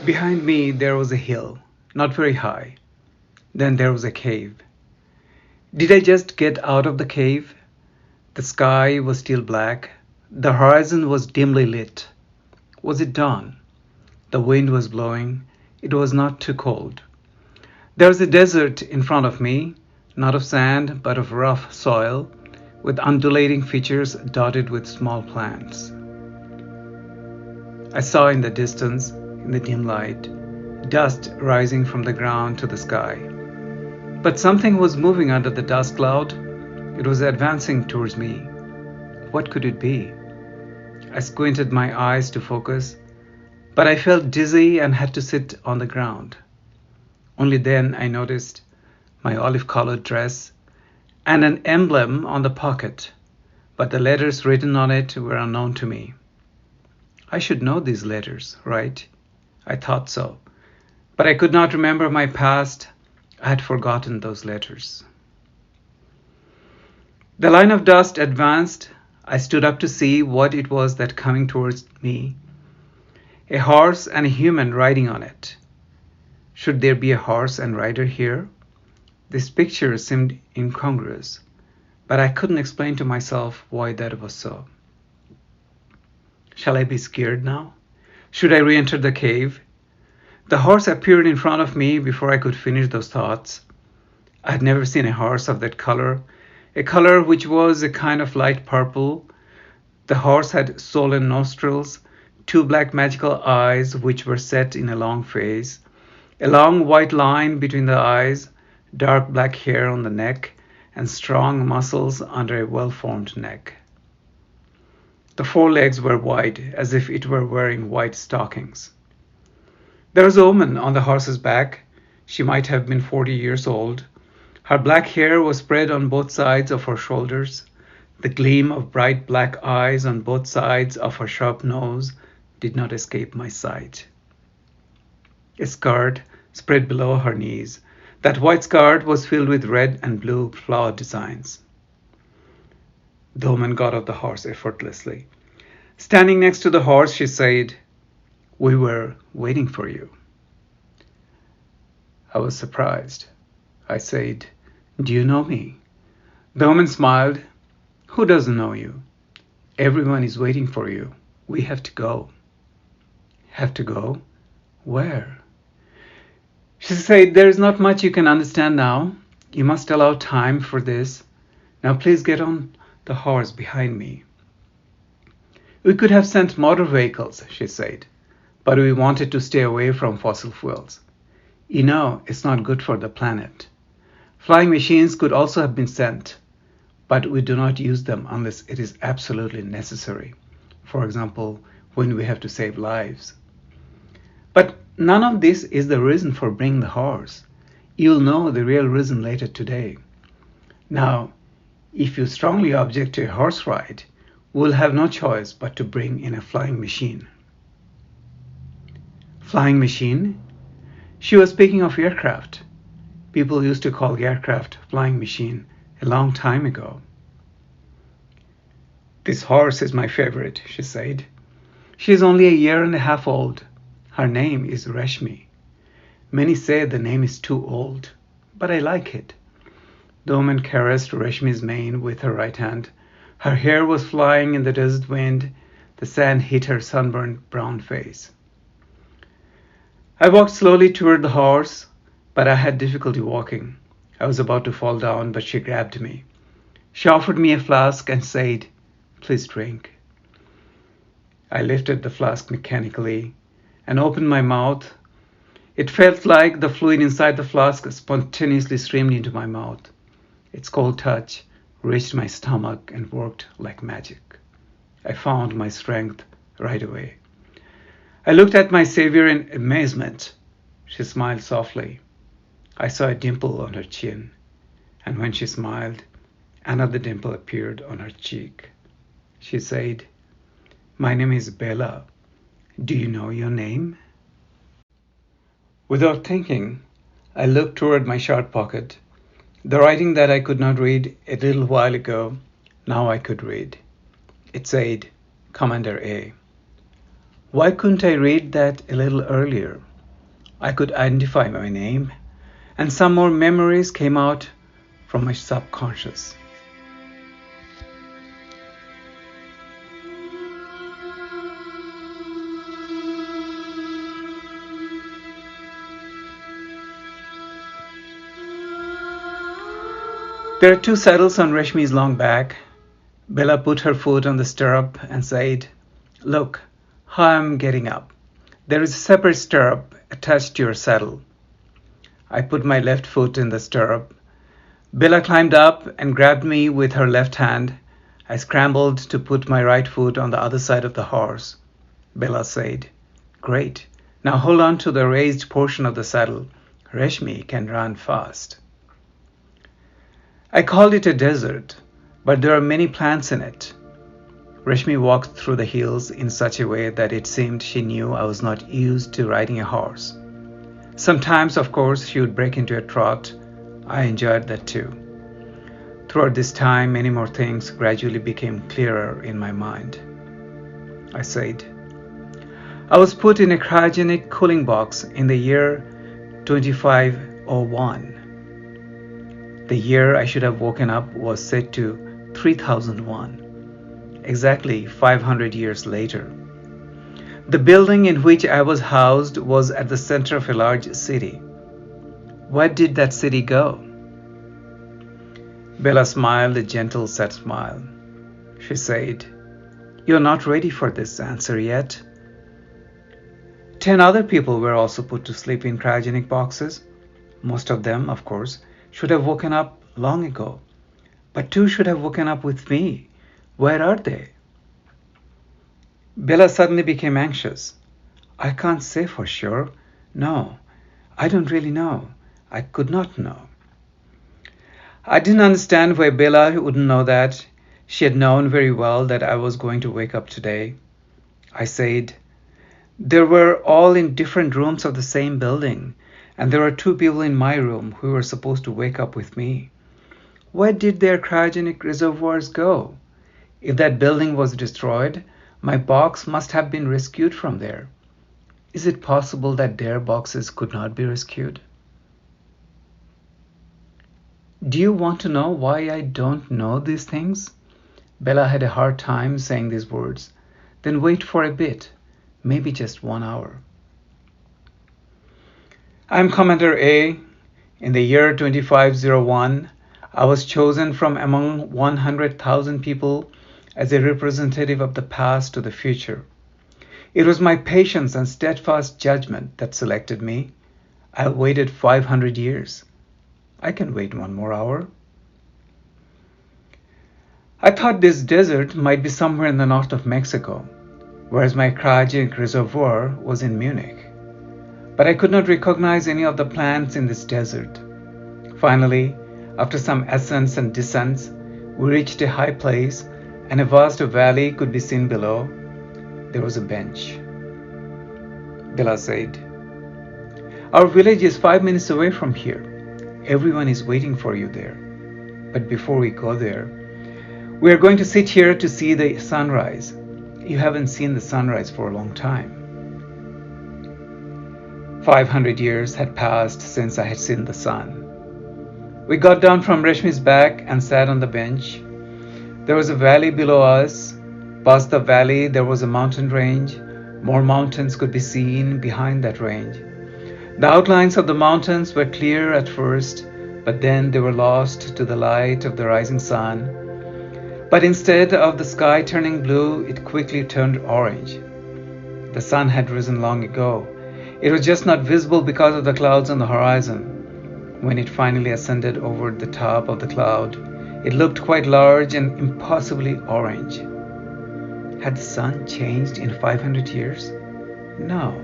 Behind me there was a hill, not very high. Then there was a cave. Did I just get out of the cave? The sky was still black. The horizon was dimly lit. Was it dawn? The wind was blowing. It was not too cold. There was a desert in front of me, not of sand, but of rough soil, with undulating features dotted with small plants. I saw in the distance, in the dim light, dust rising from the ground to the sky. But something was moving under the dust cloud. It was advancing towards me. What could it be? I squinted my eyes to focus, but I felt dizzy and had to sit on the ground. Only then I noticed my olive-colored dress and an emblem on the pocket, but the letters written on it were unknown to me. I should know these letters, right? I thought so, but I could not remember my past. I had forgotten those letters. The line of dust advanced. I stood up to see what it was that coming towards me. A horse and a human riding on it. Should there be a horse and rider here? This picture seemed incongruous, but I couldn't explain to myself why that was so. Shall I be scared now? Should I re-enter the cave? The horse appeared in front of me before I could finish those thoughts. I had never seen a horse of that color, a color which was a kind of light purple. The horse had swollen nostrils, two black magical eyes which were set in a long face, a long white line between the eyes, dark black hair on the neck, and strong muscles under a well-formed neck. The forelegs were white, as if it were wearing white stockings. There was a woman on the horse's back. She might have been 40 years old. Her black hair was spread on both sides of her shoulders. The gleam of bright black eyes on both sides of her sharp nose did not escape my sight. A skirt spread below her knees. That white skirt was filled with red and blue flower designs. The woman got off the horse effortlessly. Standing next to the horse, she said, "We were waiting for you." I was surprised. I said, "Do you know me?" The woman smiled. "Who doesn't know you? Everyone is waiting for you. We have to go." Have to go? Where? She said, "There is not much you can understand now. You must allow time for this. Now please get on the horse behind me." We could have sent motor vehicles, she said, but we wanted to stay away from fossil fuels. You know, it's not good for the planet. Flying machines could also have been sent, but we do not use them unless it is absolutely necessary. For example, when we have to save lives. But none of this is the reason for bringing the horse. You'll know the real reason later today. Now, if you strongly object to a horse ride, we'll have no choice but to bring in a flying machine. Flying machine? She was speaking of aircraft. People used to call aircraft flying machine a long time ago. This horse is my favorite, she said. She is only a year and a half old. Her name is Reshmi. Many say the name is too old, but I like it. The woman caressed Reshmi's mane with her right hand. Her hair was flying in the desert wind. The sand hit her sunburned brown face. I walked slowly toward the horse, but I had difficulty walking. I was about to fall down, but she grabbed me. She offered me a flask and said, "Please drink." I lifted the flask mechanically and opened my mouth. It felt like the fluid inside the flask spontaneously streamed into my mouth. Its cold touch reached my stomach and worked like magic. I found my strength right away. I looked at my savior in amazement. She smiled softly. I saw a dimple on her chin, and when she smiled, another dimple appeared on her cheek. She said, "My name is Bela. Do you know your name?" Without thinking, I looked toward my shirt pocket. The writing that I could not read a little while ago, now I could read. It said, Commander A. Why couldn't I read that a little earlier? I could identify my name, and some more memories came out from my subconscious. There are two saddles on Reshmi's long back. Bela put her foot on the stirrup and said, "Look, how I'm getting up. There is a separate stirrup attached to your saddle." I put my left foot in the stirrup. Bela climbed up and grabbed me with her left hand. I scrambled to put my right foot on the other side of the horse. Bela said, "Great. Now hold on to the raised portion of the saddle. Reshmi can run fast." I called it a desert, but there are many plants in it. Reshmi walked through the hills in such a way that it seemed she knew I was not used to riding a horse. Sometimes, of course, she would break into a trot. I enjoyed that too. Throughout this time, many more things gradually became clearer in my mind. I said, I was put in a cryogenic cooling box in the year 2501. The year I should have woken up was set to 3001, exactly 500 years later. The building in which I was housed was at the center of a large city. Where did that city go? Bela smiled a gentle, sad smile. She said, "You're not ready for this answer yet." 10 other people were also put to sleep in cryogenic boxes. Most of them, of course, should have woken up long ago. But 2 should have woken up with me. Where are they? Bela suddenly became anxious. I can't say for sure. No, I don't really know. I could not know. I didn't understand why Bela wouldn't know that. She had known very well that I was going to wake up today. I said, they were all in different rooms of the same building, and there were 2 people in my room who were supposed to wake up with me. Where did their cryogenic reservoirs go? If that building was destroyed, my box must have been rescued from there. Is it possible that their boxes could not be rescued? Do you want to know why I don't know these things? Bela had a hard time saying these words. Then wait for a bit, maybe just 1 hour. I'm Commander A. In the year 2501, I was chosen from among 100,000 people as a representative of the past to the future. It was my patience and steadfast judgment that selected me. I waited 500 years. I can wait 1 more hour. I thought this desert might be somewhere in the north of Mexico, whereas my cryogenic reservoir was in Munich. But I could not recognize any of the plants in this desert. Finally, after some ascents and descents, we reached a high place, and a vast valley could be seen below. There was a bench. Bela said, "Our village is 5 minutes away from here. Everyone is waiting for you there. But before we go there, we are going to sit here to see the sunrise. You haven't seen the sunrise for a long time." 500 years had passed since I had seen the sun. We got down from Reshmi's back and sat on the bench. There was a valley below us. Past the valley, there was a mountain range. More mountains could be seen behind that range. The outlines of the mountains were clear at first, but then they were lost to the light of the rising sun. But instead of the sky turning blue, it quickly turned orange. The sun had risen long ago. It was just not visible because of the clouds on the horizon. When it finally ascended over the top of the cloud, it looked quite large and impossibly orange. Had the sun changed in 500 years? No,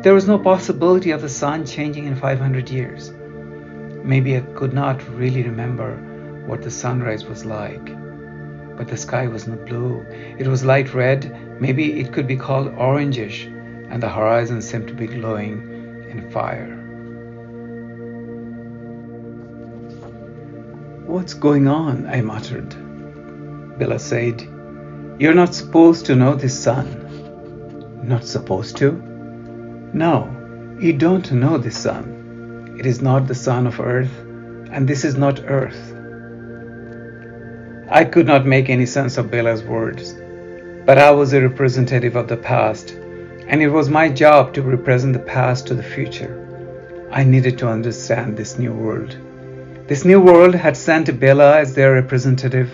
there was no possibility of the sun changing in 500 years. Maybe I could not really remember what the sunrise was like. But the sky was not blue. It was light red. Maybe it could be called orangish, and the horizon seemed to be glowing in fire. "What's going on?" I muttered. Bela said, "You're not supposed to know this sun." "Not supposed to?" "No, You don't know this sun. It is not the sun of Earth, and this is not Earth. I could not make any sense of Bela's words, but I was a representative of the past, and it was my job to represent the past to the future. I needed to understand this new world. This new world had sent Bela as their representative.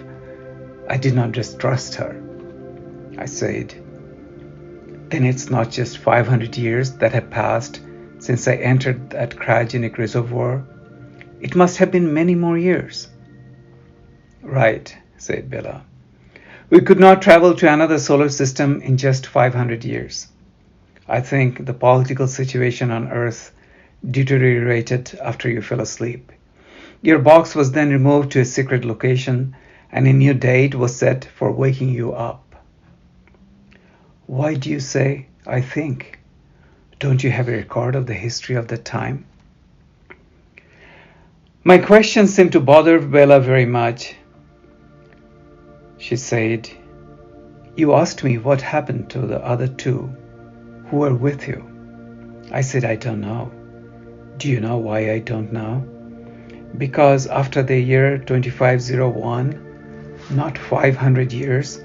I did not just trust her. I said, then it's not just 500 years that have passed since I entered that cryogenic reservoir. It must have been many more years. Right, said Bela. We could not travel to another solar system in just 500 years. I think the political situation on Earth deteriorated after you fell asleep. Your box was then removed to a secret location, and a new date was set for waking you up. Why do you say, I think? Don't you have a record of the history of that time? My question seemed to bother Bela very much. She said, you asked me what happened to the other two who were with you. I said, I don't know. Do you know why I don't know? Because after the year 2501, not 500 years,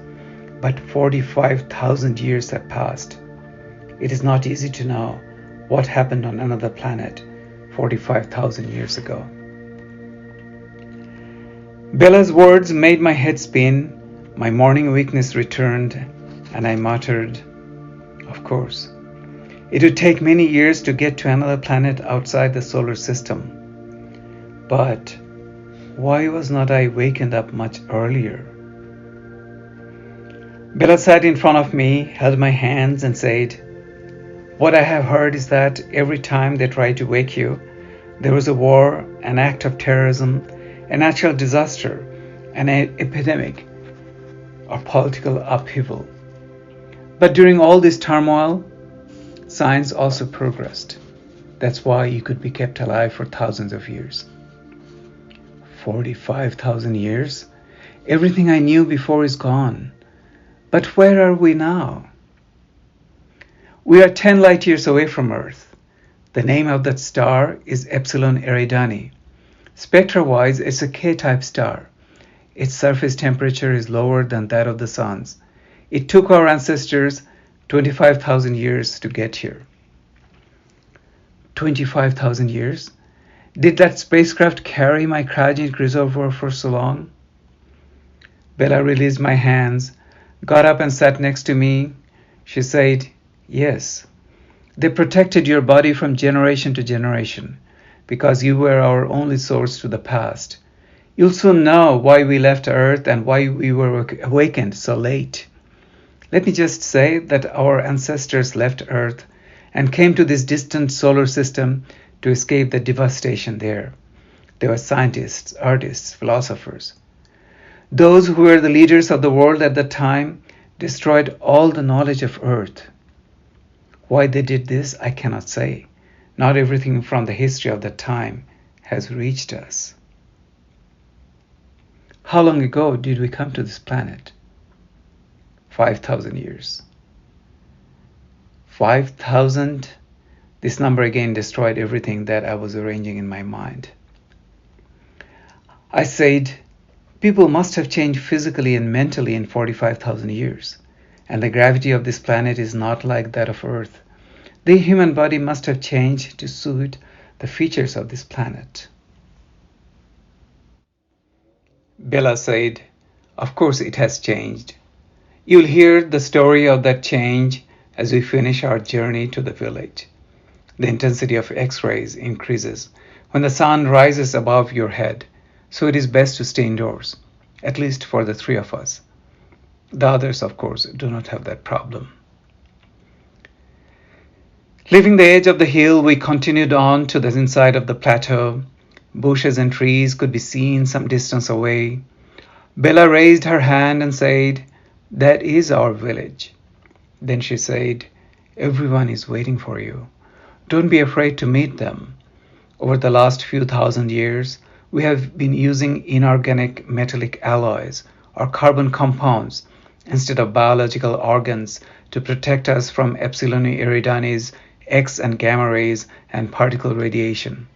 but 45,000 years have passed. It is not easy to know what happened on another planet 45,000 years ago. Bela's words made my head spin. My morning weakness returned, and I muttered, of course. It would take many years to get to another planet outside the solar system. But why was not I wakened up much earlier? Bela sat in front of me, held my hands, and said, what I have heard is that every time they try to wake you, there was a war, an act of terrorism, a natural disaster, an epidemic, or political upheaval. But during all this turmoil, science also progressed. That's why you could be kept alive for thousands of years. 45,000 years? Everything I knew before is gone. But where are we now? We are 10 light years away from Earth. The name of that star is Epsilon Eridani. Spectra-wise, it's a K-type star. Its surface temperature is lower than that of the Sun's. It took our ancestors 25,000 years to get here. 25,000 years? Did that spacecraft carry my cryogenic reservoir for so long? Bela released my hands, got up and sat next to me. She said, yes, they protected your body from generation to generation because you were our only source to the past. You'll soon know why we left Earth and why we were awakened so late. Let me just say that our ancestors left Earth and came to this distant solar system to escape the devastation there. They were scientists, artists, philosophers. Those who were the leaders of the world at that time destroyed all the knowledge of Earth. Why they did this, I cannot say. Not everything from the history of that time has reached us. How long ago did we come to this planet? 5,000 years. 5,000? This number again destroyed everything that I was arranging in my mind. I said, people must have changed physically and mentally in 45,000 years, and the gravity of this planet is not like that of Earth. The human body must have changed to suit the features of this planet. Bela said, of course it has changed. You'll hear the story of that change as we finish our journey to the village. The intensity of X-rays increases when the sun rises above your head, so it is best to stay indoors, at least for the three of us. The others, of course, do not have that problem. Leaving the edge of the hill, we continued on to the inside of the plateau. Bushes and trees could be seen some distance away. Bela raised her hand and said, that is our village. Then she said, everyone is waiting for you. Don't be afraid to meet them. Over the last few thousand years, we have been using inorganic metallic alloys or carbon compounds instead of biological organs to protect us from Epsilon Eridani's X and gamma rays, and particle radiation.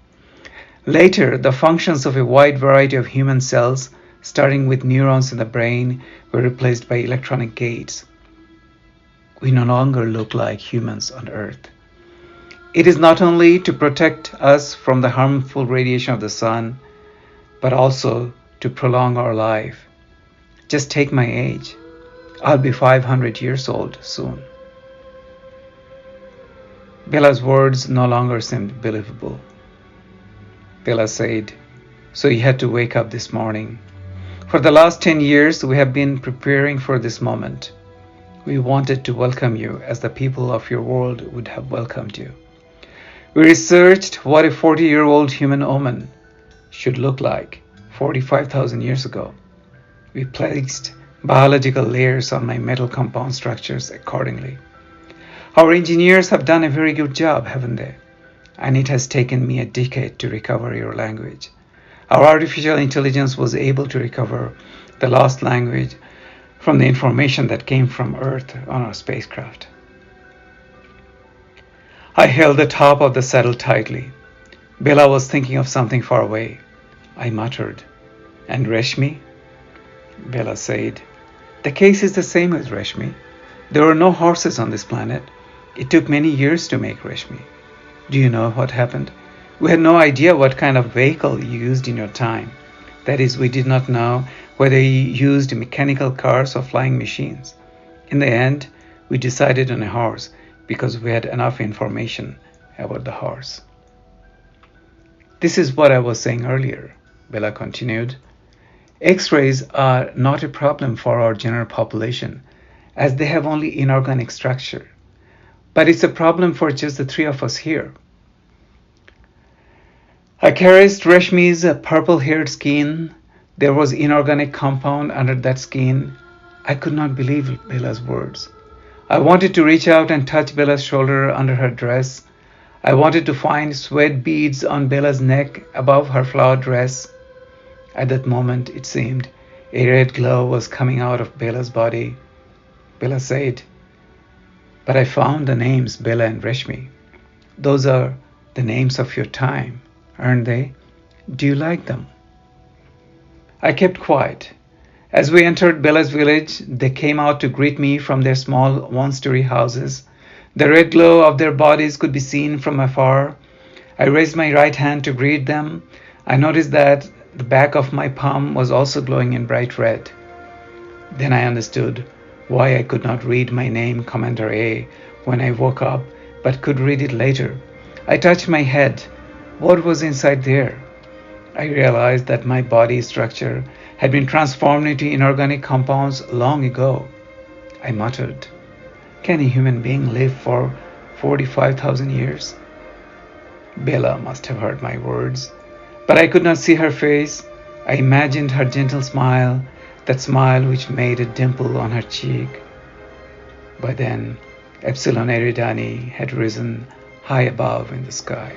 Later, the functions of a wide variety of human cells, starting with neurons in the brain, were replaced by electronic gates. We no longer look like humans on Earth. It is not only to protect us from the harmful radiation of the sun, but also to prolong our life. Just take my age. I'll be 500 years old soon. Bela's words no longer seemed believable. Bela said, "So you had to wake up this morning. For the last 10 years, we have been preparing for this moment. We wanted to welcome you as the people of your world would have welcomed you. We researched what a 40-year-old human woman should look like 45,000 years ago. We placed biological layers on my metal compound structures accordingly. Our engineers have done a very good job, haven't they? And it has taken me a decade to recover your language. Our artificial intelligence was able to recover the lost language from the information that came from Earth on our spacecraft." I held the top of the saddle tightly. Bela was thinking of something far away. I muttered, "And Reshmi?" Bela said, "The case is the same with Reshmi. There were no horses on this planet. It took many years to make Reshmi. Do you know what happened? We had no idea what kind of vehicle you used in your time. That is, we did not know whether you used mechanical cars or flying machines. In the end, we decided on a horse because we had enough information about the horse." "This is what I was saying earlier," Bela continued. "X-rays are not a problem for our general population, as they have only inorganic structure. But it's a problem for just the three of us here." I caressed Reshmi's purple-haired skin. There was inorganic compound under that skin. I could not believe Bela's words. I wanted to reach out and touch Bela's shoulder under her dress. I wanted to find sweat beads on Bela's neck above her flowered dress. At that moment, it seemed, a red glow was coming out of Bela's body. Bela said, "But I found the names Bela and Reshmi. Those are the names of your time, aren't they? Do you like them?" I kept quiet. As we entered Bela's village, they came out to greet me from their small one-story houses. The red glow of their bodies could be seen from afar. I raised my right hand to greet them. I noticed that the back of my palm was also glowing in bright red. Then I understood why I could not read my name, Commander A, when I woke up, but could read it later. I touched my head. What was inside there? I realized that my body structure had been transformed into inorganic compounds long ago. I muttered, "Can a human being live for 45,000 years?" Bela must have heard my words, but I could not see her face. I imagined her gentle smile, that smile which made a dimple on her cheek. By then, Epsilon Eridani had risen high above in the sky.